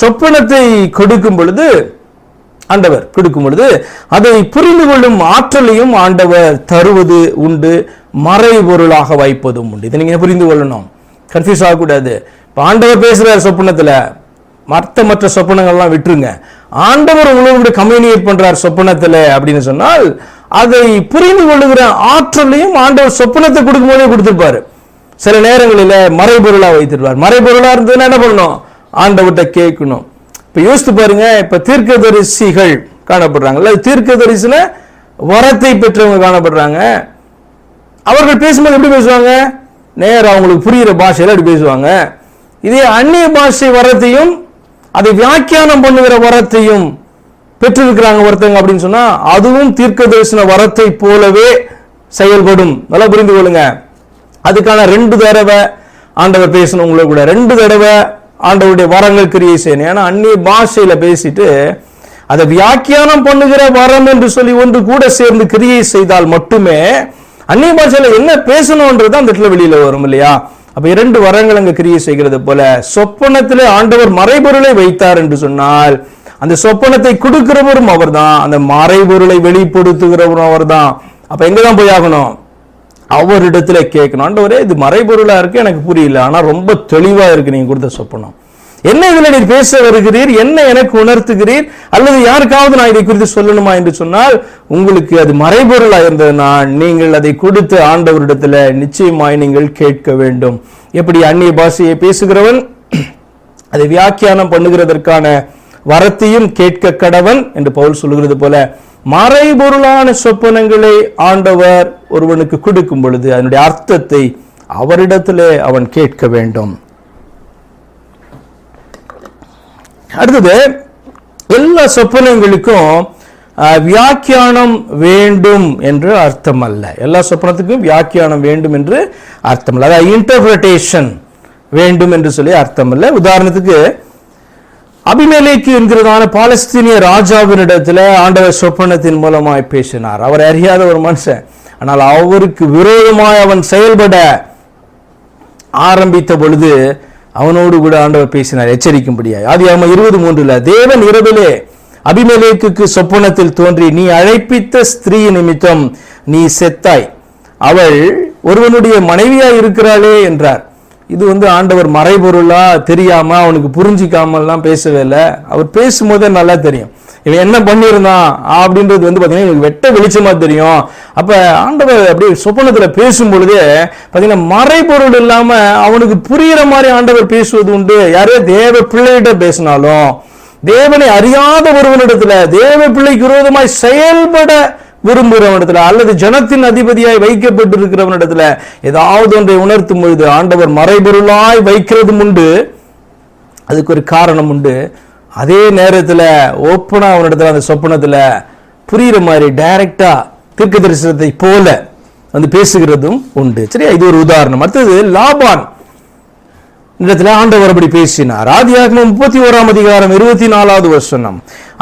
சொப்பனத்தை கொடுக்கும் பொழுது அதை புரிந்து கொள்ளும் ஆற்றலையும் ஆண்டவர் தருவது உண்டு, மறைபொருளாக வைப்பதும் உண்டு. இதை நீங்க புரிந்து கொள்ளணும், கன்ஃபியூஸ் ஆகக்கூடாது. இப்ப ஆண்டவர் பேசுறார் சொப்பனத்துல, மற்ற சொப்பனங்கள்லாம் விட்டுருங்க. ஆண்டவர் உங்களோட கம்யூனிகேட் பண்றார் சொப்பனத்துல அப்படின்னு சொன்னால் அதை புரிந்து கொள்ளுகிற ஆற்றலையும் ஆண்டவர் சொப்பனத்தை கொடுக்கும் போதே கொடுத்திருப்பாரு. சில நேரங்களில் மறைபொருளா வைத்திருப்பார். மறைபொருளா இருந்ததுன்னா என்ன பண்ணணும்? ஆண்டவர்கிட்ட கேட்கணும். இப்ப யோசித்து பாருங்க, இப்ப தீர்க்கதரிசிகள் காணப்படுறாங்க, தீர்க்கதரிசின வரத்தை பெற்றவங்க காணப்படுறாங்க. அவர்கள் பேசும்போது எப்படி பேசுவாங்க? நேரம் அவங்களுக்கு புரிகிற பாஷையில அப்படி பேசுவாங்க. இதே அந்நிய பாஷை வரத்தையும் அதை வியாக்கியானம் பண்ணுகிற வரத்தையும் பெற்றிருக்கிறாங்க ஒருத்தங்க அப்படின்னு சொன்னா அதுவும் தீர்க்கதரிசன வரத்தை போலவே செயல்படும். நல்லா புரிந்து கொள்ளுங்க. அதுக்கான 2 தடவை ஆண்டவர் பேசணும் உங்களை கூட, 2 தடவை ஆண்டவருடைய வரங்கள் கிரியை செய்யணும். ஏன்னா அந்நிய பாஷையில பேசிட்டு அதை வியாக்கியானம் பண்ணுகிற வரம் என்று சொல்லி ஒன்று கூட சேர்ந்து கிரியை செய்தால் மட்டுமே அந்நிய பாஷையில என்ன பேசணும்ன்றது அந்த இடத்துல வெளியில வரும் இல்லையா? அப்ப 2 வரங்கள் அங்க கிரியை செய்கிறது போல சொப்பனத்திலே ஆண்டவர் மறைபொருளை வைத்தார் என்று சொன்னால் அந்த சொப்பனத்தை கொடுக்கிறவரும் அவர் தான், அந்த மறைபொருளை வெளிப்படுத்துகிறவரும் அவர் தான். அப்ப எங்கதான் போய் ஆகணும்? அவரிடத்துல கேட்கணும். ஆண்டவரே இது மறைபொருளா இருக்கு, எனக்கு புரியல, ஆனா ரொம்ப தெளிவா இருக்கு நீங்க கொடுத்த சொப்பனம். என்ன இதுல நீர் பேச வருகிறீர், என்ன எனக்கு உணர்த்துகிறீர், அல்லது யாருக்காவது நான் இதை குறித்து சொல்லணுமா என்று சொன்னால் உங்களுக்கு அது மறைபொருளா இருந்ததுன்னா நீங்கள் அதை கொடுத்து ஆண்டவரிடத்துல நிச்சயமாய் நீங்கள் கேட்க வேண்டும். எப்படி அந்நிய பாஷையை பேசுகிறவன் அதை வியாக்கியானம் பண்ணுகிறதற்கான வரத்தையும் கேட்க கடவன் என்று பவுல் சொல்லுகிறது போல மறைபொருளான சொப்பனங்களை ஆண்டவர் ஒருவனுக்கு கொடுக்கும் பொழுது அதனுடைய அர்த்தத்தை அவரிடத்திலே அவன் கேட்க வேண்டும். அடுத்தது, எல்லா சொப்பனங்களுக்கும் வியாக்கியானம் வேண்டும் என்று அர்த்தம் அல்ல. எல்லா சொப்பனத்துக்கும் வியாக்கியானம் வேண்டும் என்று அர்த்தம் அல்ல, அதாவது இன்டர்பிரேஷன் வேண்டும் என்று சொல்லி அர்த்தம் அல்ல. உதாரணத்துக்கு அபிமெலேக்கு என்கிறதான பாலஸ்தீனிய ராஜாவினிடத்துல ஆண்டவர் சொப்பனத்தின் மூலமாய் பேசினார். அவர் அறியாத ஒரு மனுஷன், ஆனால் அவருக்கு விரோதமாய் அவன் செயல்பட ஆரம்பித்த பொழுது அவனோடு கூட ஆண்டவர் பேசினார் எச்சரிக்கும்படியாய். ஆதியாகமம் 20:3 தேவன் இரவிலே அபிமெலேக்குக்கு சொப்பனத்தில் தோன்றி, நீ அழைப்பித்த ஸ்திரீ நிமித்தம் நீ செத்தாய், அவள் ஒருவனுடைய மனைவியாய் இருக்கிறாளே என்றார். இது ஆண்டவர் மறைபொருளா தெரியாம அவனுக்கு புரிஞ்சிக்காமல்லாம் பேசவே இல்லை. அவர் பேசும்போதே நல்லா தெரியும் இவன் என்ன பண்ணியிருந்தான் அப்படின்றது பாத்தீங்கன்னா எனக்கு வெட்ட வெளிச்சமா தெரியும். அப்ப ஆண்டவர் அப்படி சொப்பனத்துல பேசும் பொழுதே பாத்தீங்கன்னா மறைபொருள் இல்லாம அவனுக்கு புரியுற மாதிரி ஆண்டவர் பேசுவது உண்டு. யாரே தேவ பிள்ளைகிட்ட பேசினாலும், தேவனை அறியாத ஒருவனிடத்துல, தேவ பிள்ளைக்கு விரோதமாய் செயல்பட விரும்புகிறவனிடத்துல அல்லது ஜனத்தின் அதிபதியாய் வைக்கப்பட்டிருக்கிறவனிடத்துல ஏதாவது ஒன்றை உணர்த்தும் பொழுது ஆண்டவர் மறைபொருளாய் வைக்கிறதும் உண்டு. அதுக்கு ஒரு காரணம் உண்டு. அதே நேரத்தில் ஓப்பனா அவனிடத்துல அந்த சொப்பனத்துல புரியுற மாதிரி டைரக்டா தீர்க்க தரிசனத்தை போல பேசுகிறதும் உண்டு. சரியா? இது ஒரு உதாரணம். அடுத்தது லாபான் இடத்துல ஆண்டவர் அப்படி பேசினார். ஆதியாகமம் 31:24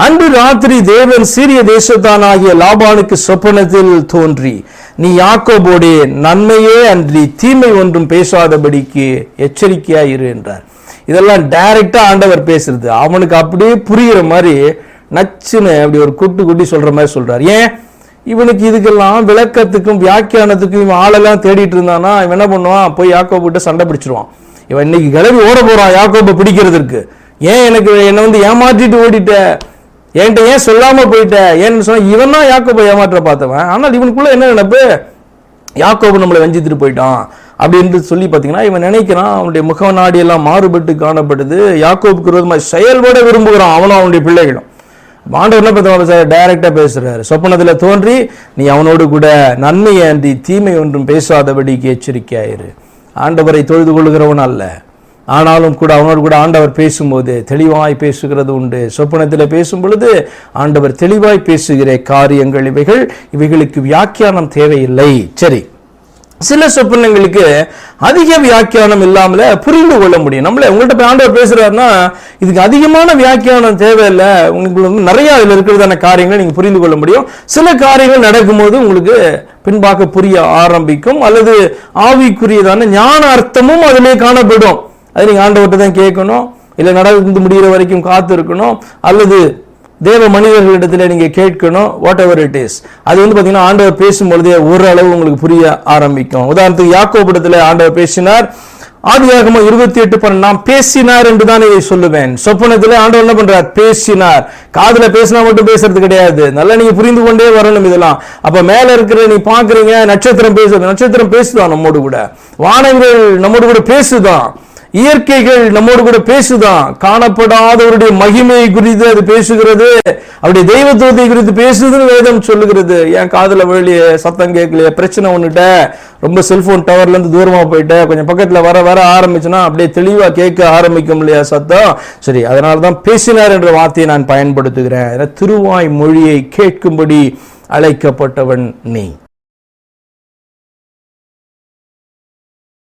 அன்று ராத்திரி தேவன் சீரிய தேசத்தானாகிய லாபானுக்கு சொப்பனத்தில் தோன்றி, நீ யாக்கோபோடே நன்மையே அன்றி தீமை ஒன்றும் பேசாதபடிக்கு எச்சரிக்கையா இரு என்றார். இதெல்லாம் டைரக்டா ஆண்டவர் பேசுறது. அவனுக்கு அப்படியே புரியுற மாதிரி நச்சுன்னு அப்படி ஒரு குட்டி சொல்ற மாதிரி சொல்றார். ஏன்? இவனுக்கு இதுக்கெல்லாம் விளக்கத்துக்கும் வியாக்கியானத்துக்கும் இவன் ஆளெல்லாம் தேடிட்டு இருந்தானா இவன் என்ன பண்ணுவான்? போய் யாக்கோபு கிட்ட சண்டை பிடிச்சிருவான். இவன் இன்னைக்கு கிளம்பி ஓட போறான் யாக்கோபை பிடிக்கிறதுக்கு. ஏன் என்னை ஏமாற்றிட்டு ஓடிட்ட, என்கிட்ட ஏன் சொல்லாம போயிட்ட, ஏன்னு சொன்னா இவன் தான் யாக்கோபை ஏமாற்ற பார்த்தவன். ஆனால் இவனுக்குள்ள என்ன நினைப்பு? யாக்கோபு நம்மளை வஞ்சித்துட்டு போயிட்டான் அப்படின்னு சொல்லி பாத்தீங்கன்னா இவன் நினைக்கிறான். அவனுடைய முக நாடி எல்லாம் மாறுபட்டு காணப்படுது. யாக்கோபுக்கு விரோதமாக செயல்பட விரும்புகிறான் அவனும் அவனுடைய பிள்ளைகளும். ஆண்டவர் என்ன பார்த்தா டைரக்டா பேசுறாரு. சொப்பனத்துல தோன்றி, நீ அவனோடு கூட நன்மையை அன்றி தீமை ஒன்றும் பேசாதபடிக்கு எச்சரிக்கையாயிரு. ஆண்டவரை தொழுது கொள்ளுகிறவன் அல்ல, ஆனாலும் கூட அவனோடு கூட ஆண்டவர் பேசும்போது தெளிவாய் பேசுகிறது உண்டு. சொப்பனத்தில் பேசும் பொழுது ஆண்டவர் தெளிவாய் பேசுகிற காரியங்கள் இவைகளுக்கு வியாக்கியானம் தேவையில்லை. சரி, சில சொப்பனங்களுக்கு அதிக வியாக்கியானம் இல்லாமல புரிந்து கொள்ள முடியும். உங்கள்கிட்ட போய் ஆண்டவர் பேசுறாருன்னா இதுக்கு அதிகமான வியாக்கியானம் தேவையில்லை. உங்களுக்கு நிறைய இதுல இருக்கிறதான காரியங்களை நீங்க புரிந்து கொள்ள முடியும். சில காரியங்கள் நடக்கும்போது உங்களுக்கு பின்பாக புரிய ஆரம்பிக்கும், அல்லது ஆவிக்குரியதான ஞான அர்த்தமும் அதிலே காணப்படும். அது நீங்க ஆண்டவர்கிட்ட தான் கேட்கணும். இல்லை நடந்து முடிகிற வரைக்கும் காத்து இருக்கணும், அல்லது தேவ மனிதர்களிடத்துல நீங்க கேட்கணும். வாட் எவர் இட் இஸ், அது பாத்தீங்கன்னா ஆண்டவர் பேசும்பொழுதே ஓரளவு உங்களுக்கு புரிய ஆரம்பிக்கும். உதாரணத்துக்கு யாக்கோபிடத்துல ஆண்டவர் பேசினார். ஆதியாகமம் 28:12 நாம் பேசினார் என்று தான் இதை சொல்லுவேன். சொப்பனத்திலே ஆண்டவர் என்ன பண்றார்? பேசினார். காதுல பேசினா மட்டும் பேசுறது கிடையாது, நல்லா நீங்க புரிந்து கொண்டே வரணும் இதெல்லாம். அப்ப மேல இருக்கிற நீ பாக்குறீங்க நட்சத்திரம் பேசுறது, நட்சத்திரம் பேசுதான் நம்மோடு கூட, வானங்கள் நம்மோடு கூட பேசுதான், இயற்கைகள் நம்மோடு கூட பேசுதான், காணப்படாதவருடைய மகிமையை குறித்து அது பேசுகிறது, அவருடைய தெய்வத்துவத்தை குறித்து பேசுதுன்னு வேதம் சொல்லுகிறது. ஏன் காதுல வெளியே சத்தம் கேட்கலையே, பிரச்சனை ஒண்ணுட்ட, ரொம்ப செல்போன் டவர்ல இருந்து தூரமா போயிட்ட, கொஞ்சம் பக்கத்துல வர வர ஆரம்பிச்சுன்னா அப்படியே தெளிவா கேட்க ஆரம்பிக்கும் இல்லையா சத்தம். சரி, அதனாலதான் பேசினார் என்ற வார்த்தையை நான் பயன்படுத்துகிறேன். திருவாய் மொழியை கேட்கும்படி அழைக்கப்பட்டவன் நீ.